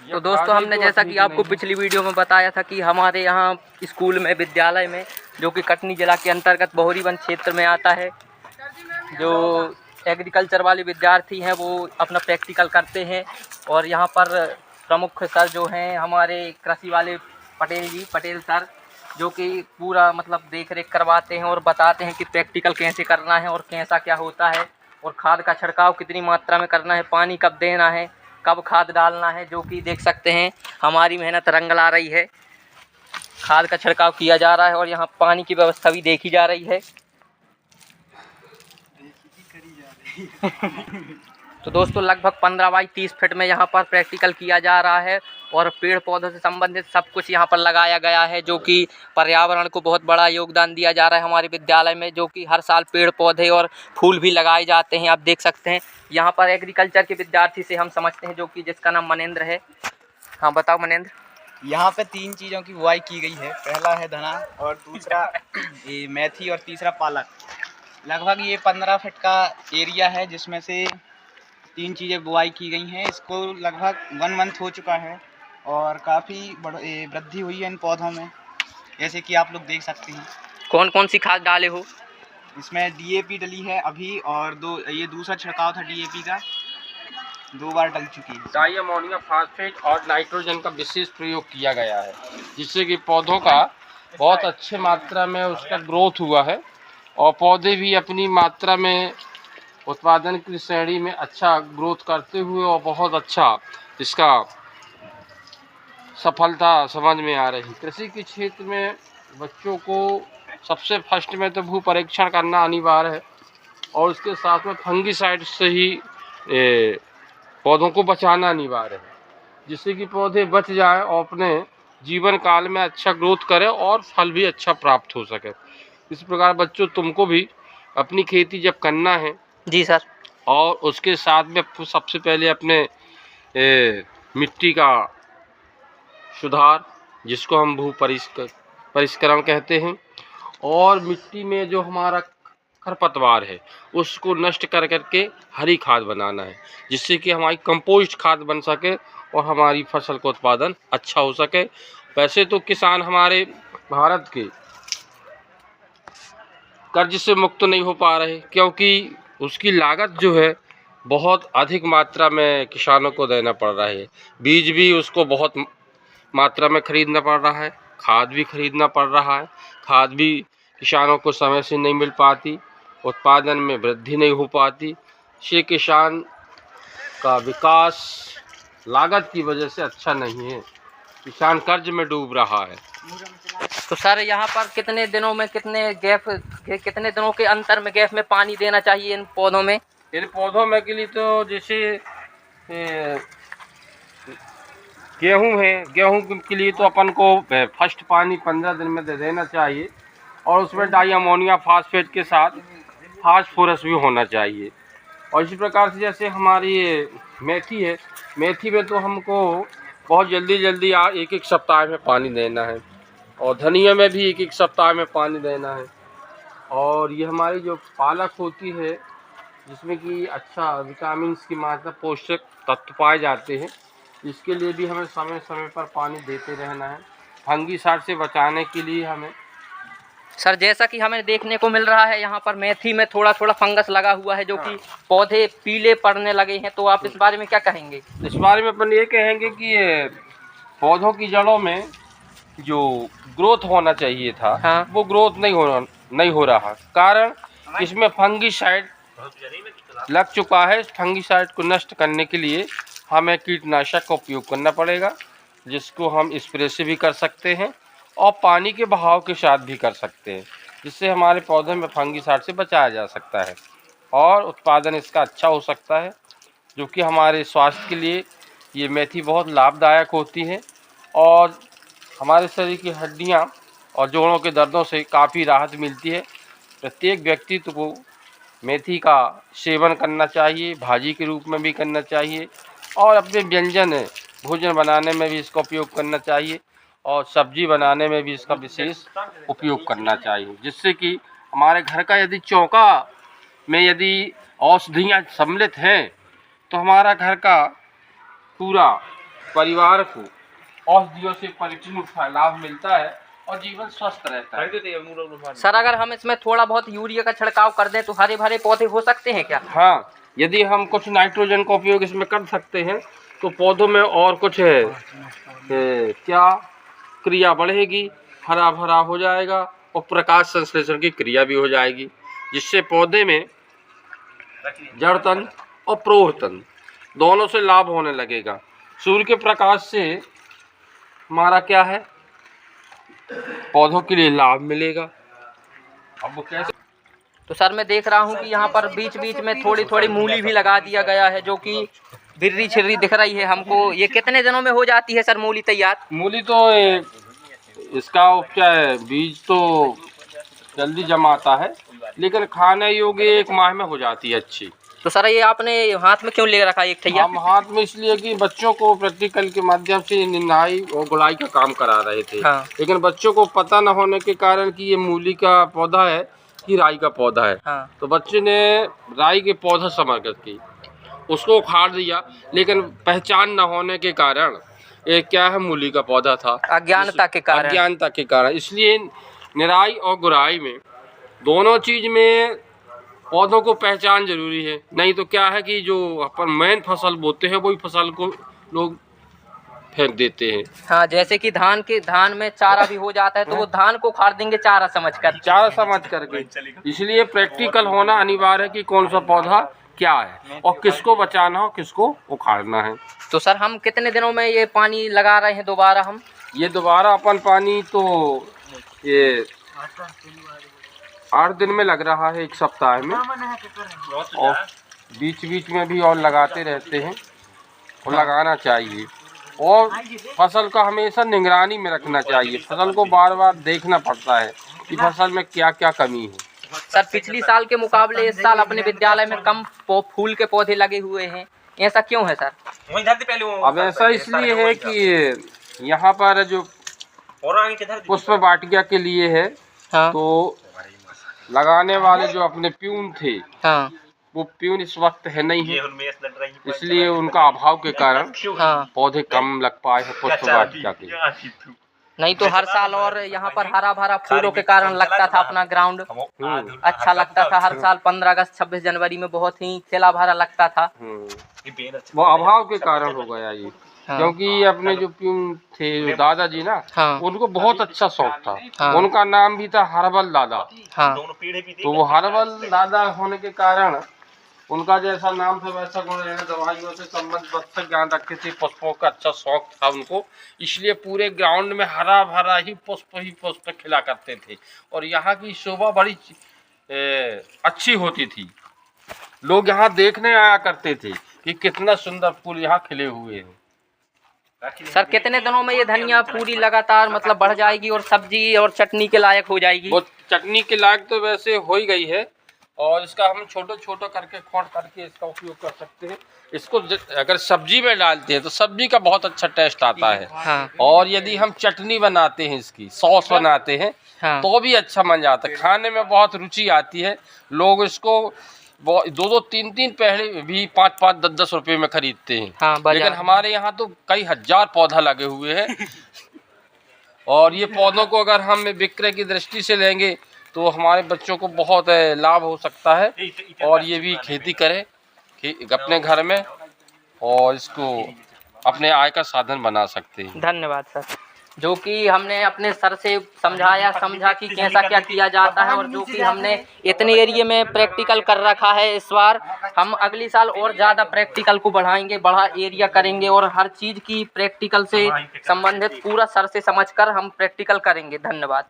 तो दोस्तों हमने जैसा कि आपको पिछली वीडियो में बताया था कि हमारे यहाँ स्कूल में विद्यालय में जो कि कटनी जिला के अंतर्गत बोहरी वन क्षेत्र में आता है, जो एग्रीकल्चर वाले विद्यार्थी हैं वो अपना प्रैक्टिकल करते हैं। और यहाँ पर प्रमुख सर जो हैं हमारे कृषि वाले पटेल सर, जो कि पूरा मतलब देख रेख करवाते हैं और बताते हैं कि प्रैक्टिकल कैसे करना है और कैसा क्या होता है, और खाद का छिड़काव कितनी मात्रा में करना है, पानी कब देना है, कब खाद डालना है। जो कि देख सकते हैं हमारी मेहनत रंग ला रही है, खाद का छिड़काव किया जा रहा है और यहाँ पानी की व्यवस्था भी देखी जा रही है। तो दोस्तों लगभग 15 बाई 30 फीट में यहाँ पर प्रैक्टिकल किया जा रहा है और पेड़ पौधों से संबंधित सब कुछ यहाँ पर लगाया गया है, जो कि पर्यावरण को बहुत बड़ा योगदान दिया जा रहा है हमारे विद्यालय में, जो कि हर साल पेड़ पौधे और फूल भी लगाए जाते हैं। आप देख सकते हैं यहाँ पर एग्रीकल्चर के विद्यार्थी से हम समझते हैं, जो कि जिसका नाम मनेंद्र है। हाँ बताओ मनेंद्र। यहाँ पे 3 चीज़ों की बुआई की गई है। पहला है धना, और दूसरा ये मेथी, और तीसरा पालक। लगभग ये 15 फीट का एरिया है जिसमें से 3 चीज़ें बुआई की गई हैं। इसको लगभग 1 मंथ हो चुका है और काफ़ी वृद्धि हुई है इन पौधों में, जैसे कि आप लोग देख सकते हैं। कौन कौन सी खाद डाले हो? इसमें डीएपी डली है अभी, और ये दूसरा छिड़काव था डीएपी का, 2 बार डल चुकी है। डाई अमोनियम फास्फेट और नाइट्रोजन का विशेष प्रयोग किया गया है, जिससे कि पौधों का बहुत अच्छे मात्रा में उसका ग्रोथ हुआ है और पौधे भी अपनी मात्रा में उत्पादन की श्रेणी में अच्छा ग्रोथ करते हुए और बहुत अच्छा इसका सफलता समझ में आ रही। कृषि के क्षेत्र में बच्चों को सबसे फर्स्ट में तो भू परीक्षण करना अनिवार्य है और उसके साथ में फंगीसाइड से ही पौधों को बचाना अनिवार्य है, जिससे कि पौधे बच जाएं और अपने जीवन काल में अच्छा ग्रोथ करें और फल भी अच्छा प्राप्त हो सके। इस प्रकार बच्चों तुमको भी अपनी खेती जब करना है जी सर, और उसके साथ में सबसे पहले अपने मिट्टी का सुधार, जिसको हम भू परिष्करण कहते हैं, और मिट्टी में जो हमारा खरपतवार है उसको नष्ट कर करके हरी खाद बनाना है, जिससे कि हमारी कंपोस्ट खाद बन सके और हमारी फसल का उत्पादन अच्छा हो सके। वैसे तो किसान हमारे भारत के कर्ज से मुक्त नहीं हो पा रहे, क्योंकि उसकी लागत जो है बहुत अधिक मात्रा में किसानों को देना पड़ रहा है। बीज भी उसको बहुत मात्रा में खरीदना पड़ रहा है, खाद भी खरीदना पड़ रहा है, खाद भी किसानों को समय से नहीं मिल पाती, उत्पादन में वृद्धि नहीं हो पाती। इससे किसान का विकास लागत की वजह से अच्छा नहीं है, किसान कर्ज में डूब रहा है। तो सर यहाँ पर कितने दिनों में कितने दिनों के अंतर में गैप में पानी देना चाहिए इन पौधों में? इन पौधों में के लिए तो जैसे गेहूं है, गेहूं के लिए तो अपन को फर्स्ट पानी 15 दिन में दे देना चाहिए और उसमें डाई अमोनियम फास्फेट के साथ फास्फोरस भी होना चाहिए। और इसी प्रकार से जैसे हमारी मेथी है, मेथी में तो हमको बहुत जल्दी 1-1 सप्ताह में पानी देना है, और धनिया में भी 1-1 सप्ताह में पानी देना है। और ये हमारी जो पालक होती है, जिसमें कि अच्छा विटामिन की मात्रा, पोषक तत्व पाए जाते हैं, इसके लिए भी हमें समय समय पर पानी देते रहना है। फंगीसाइड से बचाने के लिए हमें सर जैसा कि हमें देखने को मिल रहा है यहाँ पर मेथी में थोड़ा थोड़ा फंगस लगा हुआ है, जो कि पौधे पीले पड़ने लगे हैं, तो आप इस बारे में क्या कहेंगे? इस बारे में अपन ये कहेंगे कि ये पौधों की जड़ों में जो ग्रोथ होना चाहिए था, हाँ। वो ग्रोथ नहीं हो रहा। कारण इसमें फंगीसाइड लग चुका है। फंगीसाइड को नष्ट करने के लिए हमें कीटनाशक का उपयोग करना पड़ेगा, जिसको हम स्प्रे से भी कर सकते हैं और पानी के बहाव के साथ भी कर सकते हैं, जिससे हमारे पौधे में फंगीसाइड से बचाया जा सकता है और उत्पादन इसका अच्छा हो सकता है, जो कि हमारे स्वास्थ्य के लिए ये मेथी बहुत लाभदायक होती है और हमारे शरीर की हड्डियां और जोड़ों के दर्दों से काफ़ी राहत मिलती है। प्रत्येक व्यक्ति को मेथी का सेवन करना चाहिए, भाजी के रूप में भी करना चाहिए और अपने व्यंजन भोजन बनाने में भी इसका उपयोग करना चाहिए और सब्जी बनाने में भी इसका विशेष उपयोग करना चाहिए, जिससे कि हमारे घर का यदि चौका में यदि औषधियाँ सम्मिलित हैं तो हमारा घर का पूरा परिवार को औषधियों से परिपूर्ण लाभ मिलता है और जीवन स्वस्थ रहता है। सर अगर हम इसमें थोड़ा बहुत यूरिया का छिड़काव कर दें तो हरे भरे पौधे हो सकते हैं क्या? हाँ, यदि हम कुछ नाइट्रोजन का उपयोग इसमें कर सकते हैं तो पौधों में और कुछ क्या क्रिया बढ़ेगी, हरा भरा हो जाएगा और प्रकाश संश्लेषण की क्रिया भी हो जाएगी, जिससे पौधे में जड़ तंत्र और प्रोह तंत्र दोनों से लाभ होने लगेगा। सूर्य के प्रकाश से हमारा क्या है, पौधों के लिए लाभ मिलेगा। अब वो कैसे? तो सर मैं देख रहा हूँ कि यहाँ पर बीच बीच में थोड़ी थोड़ी मूली भी लगा दिया गया है, जो कि बिर्री छिर्री दिख रही है हमको। ये कितने दिनों में हो जाती है सर मूली तैयार? मूली तो इसका उपचार है, बीज तो जल्दी जमाता है लेकिन खाने योग्य 1 माह में हो जाती है अच्छी। तो सर ये आपने हाथ में क्यों ले रखा है एक ठैया? हम हाथ में इसलिए कि बच्चों को प्रैक्टिकल के माध्यम से निनाई और गुड़ाई का काम करा रहे थे। हाँ। लेकिन बच्चों को पता न होने के कारण कि ये मूली का पौधा है कि राई का पौधा है। हाँ। तो बच्चे ने राई के पौधा समझ करके उसको उखाड़ दिया, लेकिन पहचान न होने के कारण ये क्या है, मूली का पौधा था। अज्ञानता के कारण। इसलिए निराई और गुड़ाई में दोनों चीज में पौधों को पहचान जरूरी है। नहीं तो क्या है कि जो अपन मेन फसल बोते हैं वही फसल को लोग फेंक देते हैं। हाँ, जैसे कि धान में चारा भी हो जाता है तो वो धान को उखाड़ देंगे चारा समझ करके। इसलिए प्रैक्टिकल होना अनिवार्य है कि कौन सा पौधा क्या है और किसको बचाना हो, किसको उखाड़ना है। तो सर हम कितने दिनों में ये पानी लगा रहे हैं दोबारा? हम ये दोबारा अपन पानी तो ये 8 दिन में लग रहा है, 1 सप्ताह में, और बीच बीच में भी और लगाते रहते हैं और लगाना चाहिए। और फसल का हमेशा निगरानी में रखना चाहिए। फसल को बार बार देखना पड़ता है कि फसल में क्या क्या कमी है। सर पिछली साल के मुकाबले इस साल अपने विद्यालय में कम फूल के पौधे लगे हुए हैं, ऐसा क्यों है सर? अब ऐसा इसलिए है कि यहाँ पर जो पुष्प वाटिका के लिए है, हाँ। तो लगाने वाले जो अपने प्यून थे, हाँ। वो प्यून इस वक्त है नहीं है, इसलिए उनका अभाव के कारण हाँ। पौधे कम लग पाए हैं पुष्प वाटिका के। नहीं तो हर साल और यहाँ पर हरा भरा फूलों के कारण लगता था अपना ग्राउंड, अच्छा लगता था। हर साल 15 अगस्त 26 जनवरी में बहुत ही खिला भरा लगता था। वो अभाव के कारण हो गया ये। हाँ। क्योंकि अपने जो प्यून थे दादाजी ना, हाँ। उनको बहुत अच्छा शौक था। हाँ। उनका नाम भी था हर्बल दादा। हाँ। तो वो हर्बल दादा होने के कारण उनका जैसा नाम था वैसा गुण रहना, दवाइयों से संबंध बच्चे ज्ञान रखते थे, पुष्पों का अच्छा शौक था उनको, इसलिए पूरे ग्राउंड में हरा भरा ही पुष्प खिला करते थे और यहाँ की शोभा बड़ी अच्छी होती थी। लोग यहाँ देखने आया करते थे कि कितना सुंदर फूल यहाँ खिले हुए हैं। सर कितने दिनों में ये धनिया पूरी लगातार मतलब बढ़ जाएगी और सब्जी और चटनी के लायक हो जाएगी? वो चटनी के लायक तो वैसे हो ही गई है और इसका हम छोटा करके खोड़ करके इसका उपयोग कर सकते हैं। इसको अगर सब्जी में डालते हैं तो सब्जी का बहुत अच्छा टेस्ट आता है। हाँ। और यदि हम चटनी बनाते हैं, इसकी सॉस बनाते हैं, हाँ। तो भी अच्छा बन जाता है, खाने में बहुत रुचि आती है। लोग इसको 2-2, 3-3 पहले भी 5-5, 10-10 रुपए में खरीदते हैं। हाँ, लेकिन हमारे यहाँ तो कई हजार पौधा लगे हुए हैं और ये पौधों को अगर हम विक्रय की दृष्टि से लेंगे तो हमारे बच्चों को बहुत लाभ हो सकता है और ये भी खेती करें अपने घर में और इसको अपने आय का साधन बना सकते हैं। धन्यवाद सर, जो कि हमने अपने सर से समझा कि कैसा क्या किया जाता है और जो कि हमने इतने एरिया में प्रैक्टिकल कर रखा है। इस बार हम अगली साल और ज़्यादा प्रैक्टिकल को बढ़ाएंगे, बड़ा एरिया करेंगे और हर चीज़ की प्रैक्टिकल से संबंधित पूरा सर से समझकर हम प्रैक्टिकल करेंगे। धन्यवाद।